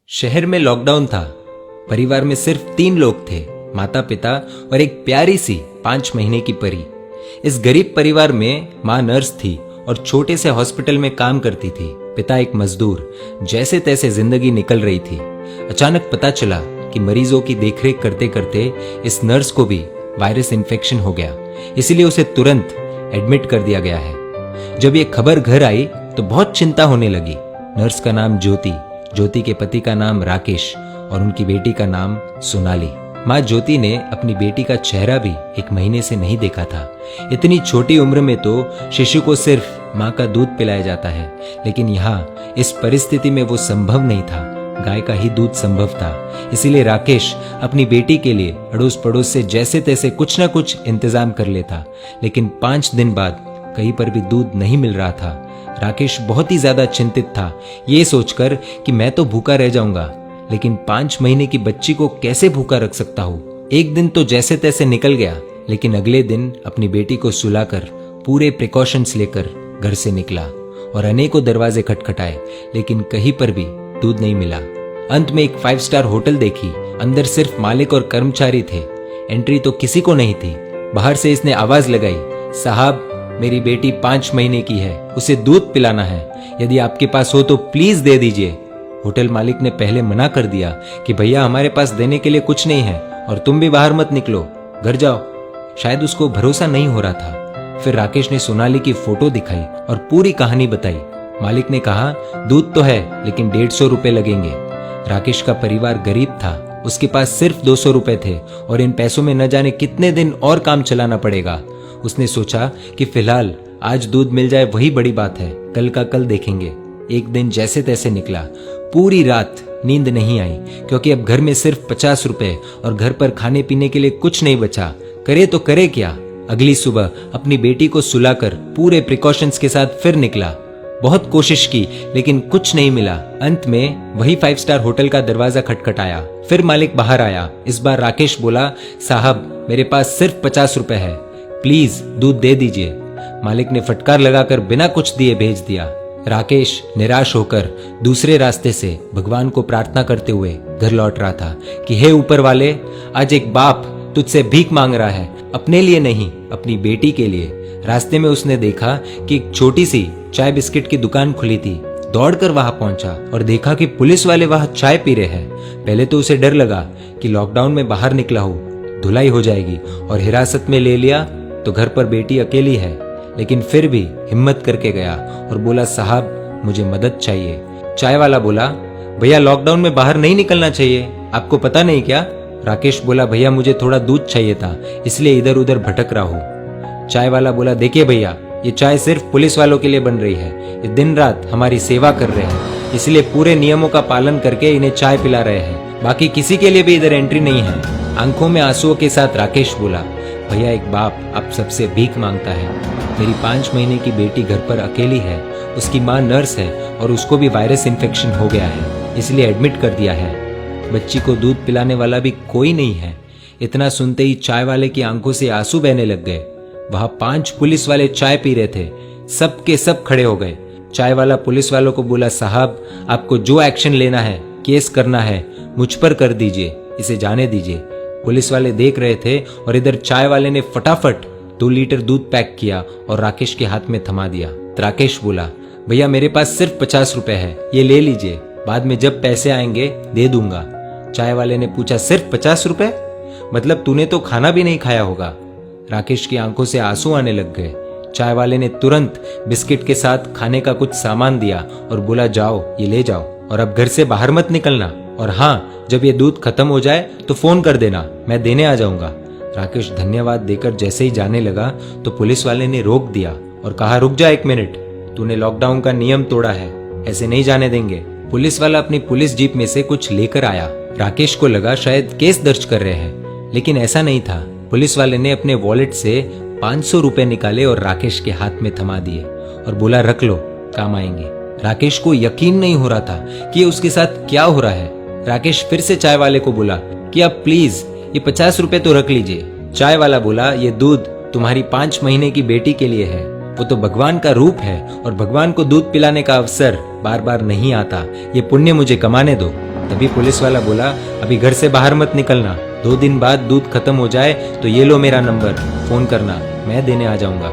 शहर में लॉकडाउन था। परिवार में सिर्फ 3 लोग थे, माता पिता और एक प्यारी सी 5 महीने की परी। इस गरीब परिवार में माँ नर्स थी और छोटे से हॉस्पिटल में काम करती थी। पिता एक मजदूर। जैसे तैसे जिंदगी निकल रही थी। अचानक पता चला कि मरीजों की देखरेख करते करते इस नर्स को भी वायरस इन्फेक्शन हो गया, इसीलिए उसे तुरंत एडमिट कर दिया गया है। जब ये खबर घर आई तो बहुत चिंता होने लगी। नर्स का नाम ज्योति, ज्योति के पति का नाम राकेश और उनकी बेटी का नाम सोनाली। माँ ज्योति ने अपनी बेटी का चेहरा भी 1 महीने से नहीं देखा था। इतनी छोटी उम्र में तो शिशु को सिर्फ माँ का दूध पिलाया जाता है, लेकिन यहाँ इस परिस्थिति में वो संभव नहीं था। गाय का ही दूध संभव था। इसीलिए राकेश अपनी बेटी के लिए अड़ोस पड़ोस से जैसे तैसे कुछ ना कुछ इंतजाम कर लेता, लेकिन 5 दिन बाद कहीं पर भी दूध नहीं मिल रहा था। राकेश बहुत ही ज्यादा चिंतित था, ये सोचकर कि मैं तो भूखा रह जाऊंगा, लेकिन 5 महीने की बच्ची को कैसे भूखा रख सकता हूँ। एक दिन तो जैसे तैसे निकल गया, लेकिन अगले दिन अपनी बेटी को सुलाकर पूरे प्रिकॉशंस लेकर घर से निकला और अनेकों दरवाजे खटखटाए, लेकिन कहीं पर भी दूध नहीं मिला। अंत में एक 5 स्टार होटल देखी। अंदर सिर्फ मालिक और कर्मचारी थे। एंट्री तो किसी को नहीं थी। बाहर से इसने आवाज लगाई, साहब मेरी बेटी 5 महीने की है, उसे दूध पिलाना है, यदि आपके पास हो तो प्लीज दे दीजिए। होटल मालिक ने पहले मना कर दिया कि भैया हमारे पास देने के लिए कुछ नहीं है और तुम भी बाहर मत निकलो, घर जाओ। शायद उसको भरोसा नहीं हो रहा था। फिर राकेश ने सोनाली की फोटो दिखाई और पूरी कहानी बताई। मालिक ने कहा दूध तो है, लेकिन 150 रुपए लगेंगे। राकेश का परिवार गरीब था, उसके पास सिर्फ 200 रुपए थे और इन पैसों में न जाने कितने दिन और काम चलाना पड़ेगा। उसने सोचा कि फिलहाल आज दूध मिल जाए वही बड़ी बात है, कल का कल देखेंगे। एक दिन जैसे तैसे निकला। पूरी रात नींद नहीं आई, क्योंकि अब घर में सिर्फ 50 रुपए और घर पर खाने पीने के लिए कुछ नहीं बचा। करे तो करे क्या। अगली सुबह अपनी बेटी को सुलाकर पूरे प्रिकॉशंस के साथ फिर निकला। बहुत कोशिश की, लेकिन कुछ नहीं मिला। अंत में वही 5 स्टार होटल का दरवाजा खटखटाया। फिर मालिक बाहर आया। इस बार राकेश बोला, साहब मेरे पास सिर्फ 50 रुपए है, प्लीज दूध दे दीजिए। मालिक ने फटकार लगाकर बिना कुछ दिए भेज दिया। राकेश निराश होकर दूसरे रास्ते से भगवान को प्रार्थना करते हुए घर लौट रहा था कि हे ऊपर वाले, आज एक बाप तुझसे भीख मांग रहा है, अपने लिए नहीं अपनी बेटी के लिए। रास्ते में उसने देखा कि एक छोटी सी चाय बिस्किट की दुकान खुली थी। दौड़कर वहां पहुंचा और देखा कि पुलिस वाले वहां चाय पी रहे हैं। पहले तो उसे डर लगा कि लॉकडाउन में बाहर निकला हो, धुलाई हो जाएगी और हिरासत में ले लिया तो घर पर बेटी अकेली है, लेकिन फिर भी हिम्मत करके गया और बोला, साहब मुझे मदद चाहिए। चाय वाला बोला, भैया लॉकडाउन में बाहर नहीं निकलना चाहिए, आपको पता नहीं क्या। राकेश बोला, भैया मुझे थोड़ा दूध चाहिए था, इसलिए इधर उधर भटक रहा हूँ। चाय वाला बोला, देखिए भैया, ये चाय सिर्फ पुलिस वालों के लिए बन रही है, ये दिन रात हमारी सेवा कर रहे हैं, इसलिए पूरे नियमों का पालन करके इन्हें चाय पिला रहे हैं, बाकी किसी के लिए भी इधर एंट्री नहीं है। आंखों में आंसुओं के साथ राकेश बोला, भैया एक बाप आप सबसे भीख मांगता है। मेरी 5 महीने की बेटी घर पर अकेली है, उसकी माँ नर्स है और उसको भी वायरस इन्फेक्शन हो गया है, इसलिए एडमिट कर दिया है। बच्ची को दूध पिलाने वाला भी कोई नहीं है। इतना सुनते ही चाय वाले की आंखों से आंसू बहने लग गए। वहां 5 पुलिस वाले चाय पी रहे थे। सब के सब खड़े हो गए। चाय वाला पुलिस वालों को बोला, साहब आपको जो एक्शन लेना है, केस करना है, मुझ पर कर दीजिए, इसे जाने दीजिए। पुलिस वाले देख रहे थे और इधर चाय वाले ने फटाफट 2 लीटर दूध पैक किया और राकेश के हाथ में थमा दिया। राकेश बोला, भैया मेरे पास सिर्फ 50 रुपए है, ये ले लीजिए, बाद में जब पैसे आएंगे दे दूंगा। चाय वाले ने पूछा, सिर्फ 50 रुपए? मतलब तूने तो खाना भी नहीं खाया होगा। राकेश की आंखों से आंसू आने लग गए। चाय वाले ने तुरंत बिस्किट के साथ खाने का कुछ सामान दिया और बोला, जाओ ये ले जाओ और अब घर से बाहर मत निकलना, और हाँ जब ये दूध खत्म हो जाए तो फोन कर देना, मैं देने आ जाऊंगा। राकेश धन्यवाद देकर जैसे ही जाने लगा तो पुलिस वाले ने रोक दिया और कहा, रुक जा 1 मिनट, तूने लॉकडाउन का नियम तोड़ा है, ऐसे नहीं जाने देंगे। पुलिस वाला अपनी पुलिस जीप में से कुछ लेकर आया। राकेश को लगा शायद केस दर्ज कर रहे हैं, लेकिन ऐसा नहीं था। पुलिस वाले ने अपने वॉलेट से 500 रुपए निकाले और राकेश के हाथ में थमा दिए और बोला, रख लो, काम आएंगे। राकेश को यकीन नहीं हो रहा था कि उसके साथ क्या हो रहा है। राकेश फिर से चाय वाले को बोला कि आप प्लीज ये 50 रुपए तो रख लीजिए। चाय वाला बोला, ये दूध तुम्हारी 5 महीने की बेटी के लिए है, वो तो भगवान का रूप है और भगवान को दूध पिलाने का अवसर बार बार नहीं आता, ये पुण्य मुझे कमाने दो। तभी पुलिस वाला बोला, अभी घर से बाहर मत निकलना, 2 दिन बाद दूध खत्म हो जाए तो ये लो मेरा नंबर, फोन करना, मैं देने आ जाऊंगा।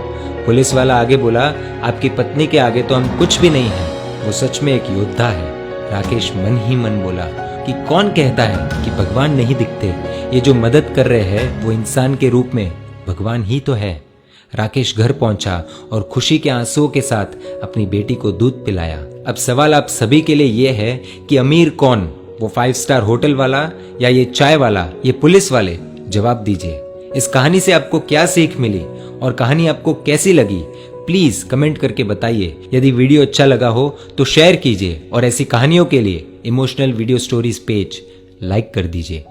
पुलिस वाला आगे बोला, आपकी पत्नी के आगे तो हम कुछ भी नहीं है, वो सच में एक योद्धा है। राकेश मन ही मन बोला कि कौन कहता है कि भगवान नहीं दिखते, ये जो मदद कर रहे हैं वो इंसान के रूप में भगवान ही तो है। राकेश घर पहुंचा और खुशी के आंसुओं के साथ अपनी बेटी को दूध पिलाया। अब सवाल आप सभी के लिए ये है कि अमीर कौन, वो 5 स्टार होटल वाला या ये चाय वाला, ये पुलिस वाले? जवाब दीजिए। इस कहानी से आपको क्या सीख मिली और कहानी आपको कैसी लगी, प्लीज कमेंट करके बताइए। यदि वीडियो अच्छा लगा हो तो शेयर कीजिए और ऐसी कहानियों के लिए emotional video stories page like कर दीजिए।